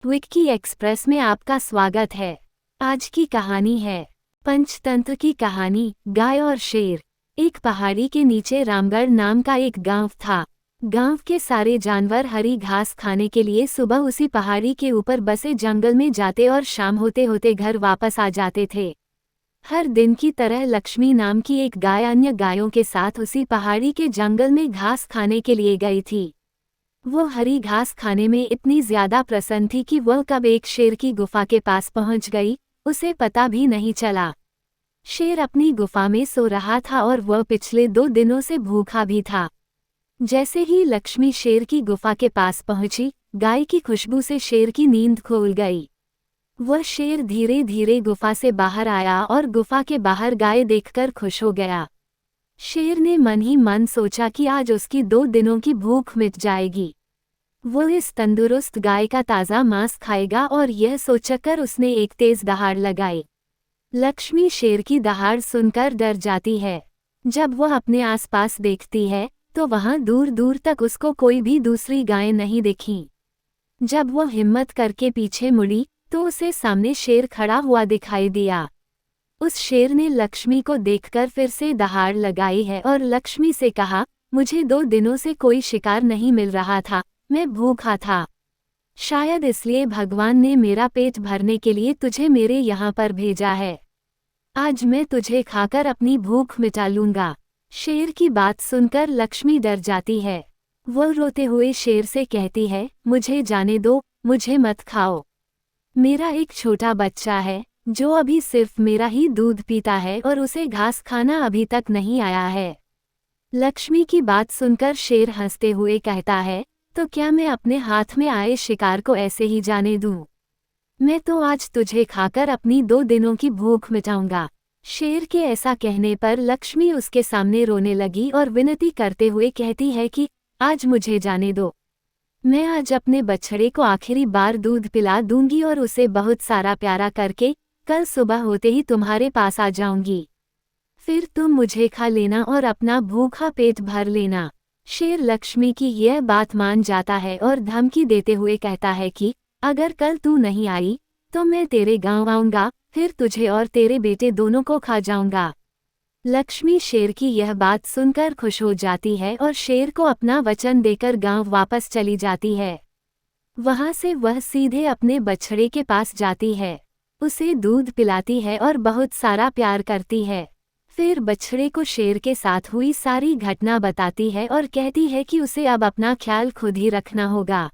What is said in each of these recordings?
Vicky express में आपका स्वागत है। आज की कहानी है पंचतंत्र की कहानी, गाय और शेर। एक पहाड़ी के नीचे रामगढ़ नाम का एक गांव था। गांव के सारे जानवर हरी घास खाने के लिए सुबह उसी पहाड़ी के ऊपर बसे जंगल में जाते और शाम होते होते घर वापस आ जाते थे। हर दिन की तरह लक्ष्मी नाम की एक गाय अन्य गायों के साथ उसी पहाड़ी के जंगल में घास खाने के लिए गई थी। वो हरी घास खाने में इतनी ज्यादा प्रसन्न थी कि वह कब एक शेर की गुफा के पास पहुंच गई, उसे पता भी नहीं चला। शेर अपनी गुफा में सो रहा था और वह पिछले 2 दिनों से भूखा भी था। जैसे ही लक्ष्मी शेर की गुफा के पास पहुंची, गाय की खुशबू से शेर की नींद खुल गई। वह शेर धीरे धीरे गुफा से बाहर आया और गुफा के बाहर गाय देखकर खुश हो गया। शेर ने मन ही मन सोचा कि आज उसकी 2 दिनों की भूख मिट जाएगी। वो इस तंदुरुस्त गाय का ताज़ा मांस खाएगा और यह सोचकर उसने एक तेज दहाड़ लगाई। लक्ष्मी शेर की दहाड़ सुनकर डर जाती है। जब वह अपने आसपास देखती है तो वहां दूर दूर तक उसको कोई भी दूसरी गाय नहीं दिखी। जब वह हिम्मत करके पीछे मुड़ी तो उसे सामने शेर खड़ा हुआ दिखाई दिया। उस शेर ने लक्ष्मी को देखकर फिर से दहाड़ लगाई है और लक्ष्मी से कहा, मुझे 2 दिनों से कोई शिकार नहीं मिल रहा था, मैं भूखा था। शायद इसलिए भगवान ने मेरा पेट भरने के लिए तुझे मेरे यहाँ पर भेजा है। आज मैं तुझे खाकर अपनी भूख मिटा लूंगा। शेर की बात सुनकर लक्ष्मी डर जाती है। वह रोते हुए शेर से कहती है, मुझे जाने दो, मुझे मत खाओ। मेरा एक छोटा बच्चा है जो अभी सिर्फ मेरा ही दूध पीता है और उसे घास खाना अभी तक नहीं आया है। लक्ष्मी की बात सुनकर शेर हंसते हुए कहता है, तो क्या मैं अपने हाथ में आए शिकार को ऐसे ही जाने दूं? मैं तो आज तुझे खाकर अपनी 2 दिनों की भूख मिटाऊंगा। शेर के ऐसा कहने पर लक्ष्मी उसके सामने रोने लगी और विनती करते हुए कहती है कि आज मुझे जाने दो। मैं आज अपने बछड़े को आखिरी बार दूध पिला दूंगी और उसे बहुत सारा प्यारा करके कल सुबह होते ही तुम्हारे पास आ जाऊंगी। फिर तुम मुझे खा लेना और अपना भूखा पेट भर लेना। शेर लक्ष्मी की यह बात मान जाता है और धमकी देते हुए कहता है कि अगर कल तू नहीं आई तो मैं तेरे गांव आऊंगा, फिर तुझे और तेरे बेटे दोनों को खा जाऊंगा। लक्ष्मी शेर की यह बात सुनकर खुश हो जाती है और शेर को अपना वचन देकर गांव वापस चली जाती है। वहां से वह सीधे अपने बछड़े के पास जाती है, उसे दूध पिलाती है और बहुत सारा प्यार करती है। फिर बछड़े को शेर के साथ हुई सारी घटना बताती है और कहती है कि उसे अब अपना ख्याल खुद ही रखना होगा।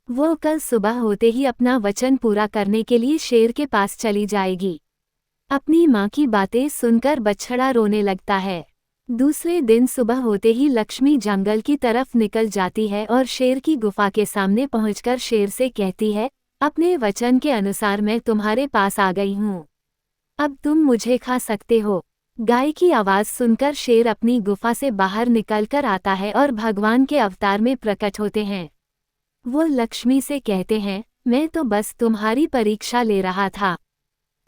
वो कल सुबह होते ही अपना वचन पूरा करने के लिए शेर के पास चली जाएगी। अपनी माँ की बातें सुनकर बछड़ा रोने लगता है। दूसरे दिन सुबह होते ही लक्ष्मी जंगल की तरफ निकल जाती है और शेर की गुफा के सामने पहुंचकर शेर से कहती है, अपने वचन के अनुसार मैं तुम्हारे पास आ गई हूँ। अब तुम मुझे खा सकते हो। गाय की आवाज़ सुनकर शेर अपनी गुफा से बाहर निकलकर आता है और भगवान के अवतार में प्रकट होते हैं। वो लक्ष्मी से कहते हैं, मैं तो बस तुम्हारी परीक्षा ले रहा था।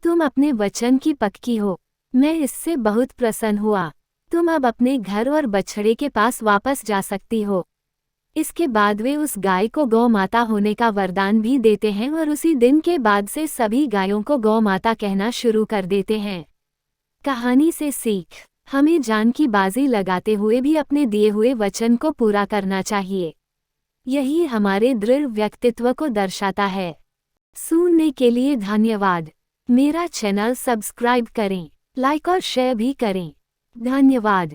तुम अपने वचन की पक्की हो, मैं इससे बहुत प्रसन्न हुआ। तुम अब अपने घर और बछड़े के पास वापस जा सकती हो। इसके बाद वे उस गाय को गौ माता होने का वरदान भी देते हैं और उसी दिन के बाद से सभी गायों को गौ माता कहना शुरू कर देते हैं। कहानी से सीख, हमें जान की बाजी लगाते हुए भी अपने दिए हुए वचन को पूरा करना चाहिए। यही हमारे दृढ़ व्यक्तित्व को दर्शाता है। सुनने के लिए धन्यवाद। मेरा चैनल सब्सक्राइब करें, लाइक और शेयर भी करें। धन्यवाद।